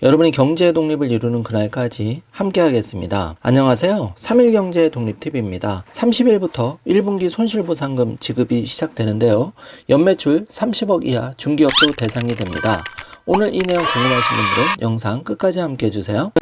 여러분이 경제 독립을 이루는 그날까지 함께 하겠습니다. 안녕하세요. 3일 경제 독립TV입니다. 30일부터 1분기 손실보상금 지급이 시작되는데요. 연매출 30억 이하 중기업도 대상이 됩니다. 오늘 이 내용 궁금하신 분들은 영상 끝까지 함께 해주세요.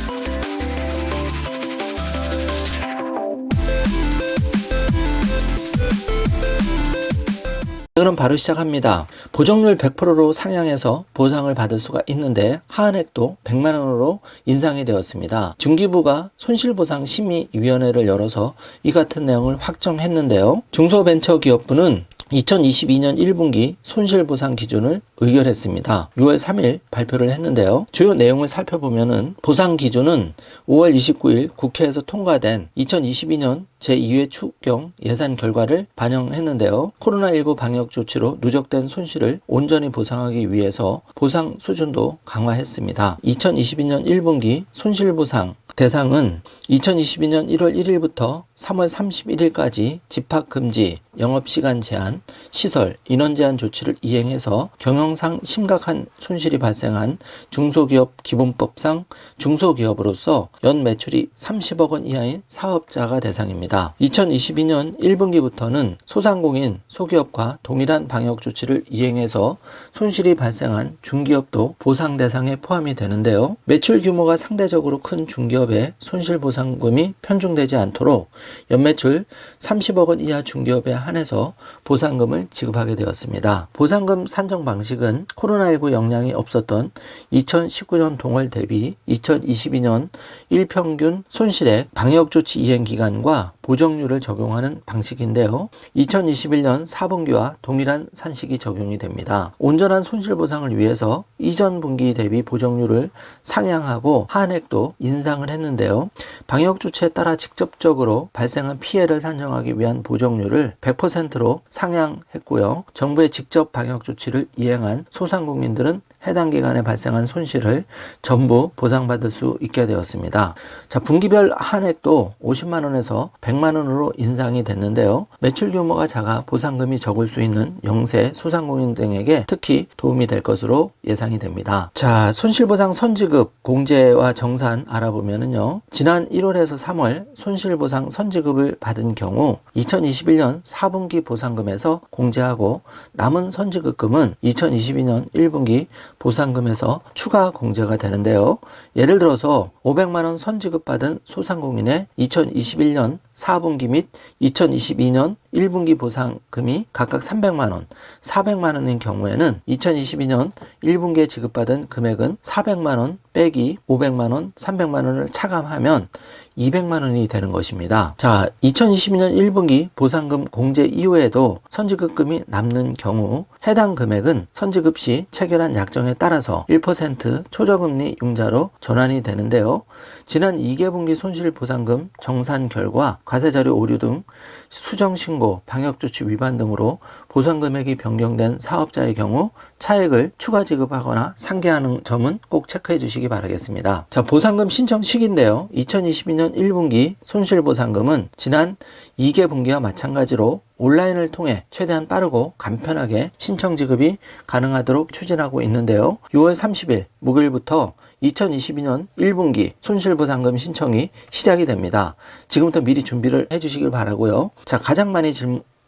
그럼 바로 시작합니다. 보정률 100%로 상향해서 보상을 받을 수가 있는데 하한액도 100만원으로 인상이 되었습니다. 중기부가 손실보상심의위원회를 열어서 이 같은 내용을 확정했는데요. 중소벤처기업부는 2022년 1분기 손실보상 기준을 의결했습니다. 6월 3일 발표를 했는데요. 주요 내용을 살펴보면은 보상 기준은 5월 29일 국회에서 통과된 2022년 제2회 추경 예산 결과를 반영했는데요. 코로나19 방역 조치로 누적된 손실을 온전히 보상하기 위해서 보상 수준도 강화했습니다. 2022년 1분기 손실보상 대상은 2022년 1월 1일부터 3월 31일까지 집합금지, 영업시간 제한, 시설, 인원 제한 조치를 이행해서 경영상 심각한 손실이 발생한 중소기업 기본법상 중소기업으로서 연 매출이 30억 원 이하인 사업자가 대상입니다. 2022년 1분기부터는 소상공인, 소기업과 동일한 방역 조치를 이행해서 손실이 발생한 중기업도 보상 대상에 포함이 되는데요. 매출 규모가 상대적으로 큰 중기업의 손실보상금이 편중되지 않도록 연매출 30억 원 이하 중기업에 한해서 보상금을 지급하게 되었습니다. 보상금 산정 방식은 코로나19 영향이 없었던 2019년 동월 대비 2022년 일평균 손실액, 방역조치 이행 기간과 보정률을 적용하는 방식인데요. 2021년 4분기와 동일한 산식이 적용이 됩니다. 온전한 손실보상을 위해서 이전 분기 대비 보정률을 상향하고 한액도 인상을 했는데요. 방역조치에 따라 직접적으로 발생한 피해를 산정하기 위한 보정률을 100%로 상향했고요. 정부의 직접 방역조치를 이행한 소상공인들은 해당 기간에 발생한 손실을 전부 보상받을 수 있게 되었습니다. 자, 분기별 한액도 50만원에서 100만원으로 인상이 됐는데요. 매출 규모가 작아 보상금이 적을 수 있는 영세 소상공인 등에게 특히 도움이 될 것으로 예상이 됩니다. 자, 손실보상 선지급 공제와 정산 알아보면은요. 지난 1월에서 3월 손실보상 선지급을 받은 경우 2021년 4분기 보상금에서 공제하고 남은 선지급금은 2022년 1분기 보상금에서 추가 공제가 되는데요. 예를 들어서 500만원 선지급 받은 소상공인의 2021년 4분기 및 2022년 1분기 보상금이 각각 300만원, 400만원인 경우에는 2022년 1분기에 지급받은 금액은 400만원 빼기 500만원, 300만원을 차감하면 200만원이 되는 것입니다. 자, 2022년 1분기 보상금 공제 이후에도 선지급금이 남는 경우 해당 금액은 선지급 시 체결한 약정에 따라서 1% 초저금리 융자로 전환이 되는데요. 지난 2개분기 손실보상금 정산 결과 과세자료 오류 등 수정신고, 방역조치 위반 등으로 보상금액이 변경된 사업자의 경우 차액을 추가 지급하거나 상계하는 점은 꼭 체크해 주시기 바라겠습니다. 자, 보상금 신청 시기인데요. 2022년 1분기 손실보상금은 지난 2개분기와 마찬가지로 온라인을 통해 최대한 빠르고 간편하게 신청 지급이 가능하도록 추진하고 있는데요. 6월 30일 목요일부터 2022년 1분기 손실보상금 신청이 시작이 됩니다. 지금부터 미리 준비를 해주시길 바라고요. 자, 가장 많이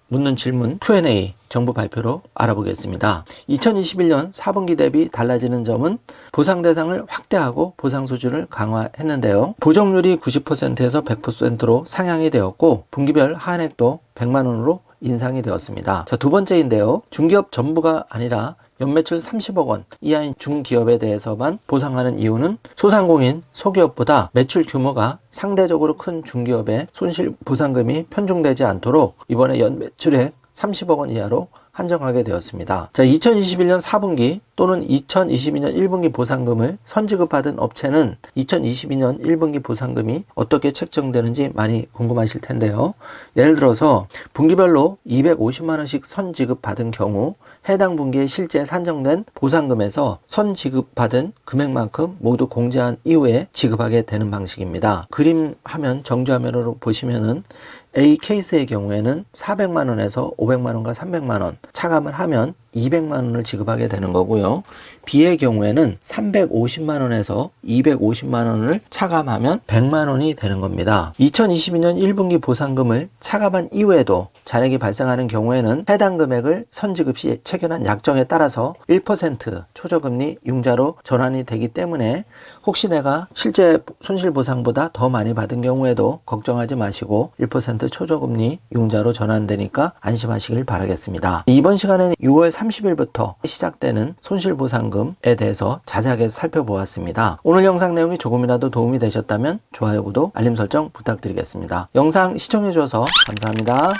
묻는 질문 Q&A 정부 발표로 알아보겠습니다. 2021년 4분기 대비 달라지는 점은 보상 대상을 확대하고 보상 수준을 강화했는데요. 보정률이 90%에서 100%로 상향이 되었고 분기별 한액도 100만원으로 인상이 되었습니다. 자, 두 번째인데요. 중기업 전부가 아니라 연매출 30억 원 이하인 중기업에 대해서만 보상하는 이유는 소상공인, 소기업보다 매출 규모가 상대적으로 큰 중기업의 손실보상금이 편중되지 않도록 이번에 연매출액 30억 원 이하로 한정하게 되었습니다. 자, 2021년 4분기 또는 2022년 1분기 보상금을 선지급받은 업체는 2022년 1분기 보상금이 어떻게 책정되는지 많이 궁금하실 텐데요. 예를 들어서 분기별로 250만원씩 선지급받은 경우 해당 분기에 실제 산정된 보상금에서 선지급받은 금액만큼 모두 공제한 이후에 지급하게 되는 방식입니다. 그림 화면, 정지화면으로 보시면은 A 케이스의 경우에는 400만원에서 500만원과 300만원 차감을 하면 200만 원을 지급하게 되는 거고요. B의 경우에는 350만 원에서 250만 원을 차감하면 100만 원이 되는 겁니다. 2022년 1분기 보상금을 차감한 이후에도 잔액이 발생하는 경우에는 해당 금액을 선지급 시 체결한 약정에 따라서 1% 초저금리 융자로 전환이 되기 때문에 혹시 내가 실제 손실보상보다 더 많이 받은 경우에도 걱정하지 마시고 1% 초저금리 융자로 전환되니까 안심하시길 바라겠습니다. 이번 시간에는 6월 30일부터 시작되는 손실보상금에 대해서 자세하게 살펴보았습니다. 오늘 영상 내용이 조금이라도 도움이 되셨다면 좋아요, 구독, 알림 설정 부탁드리겠습니다. 영상 시청해주셔서 감사합니다.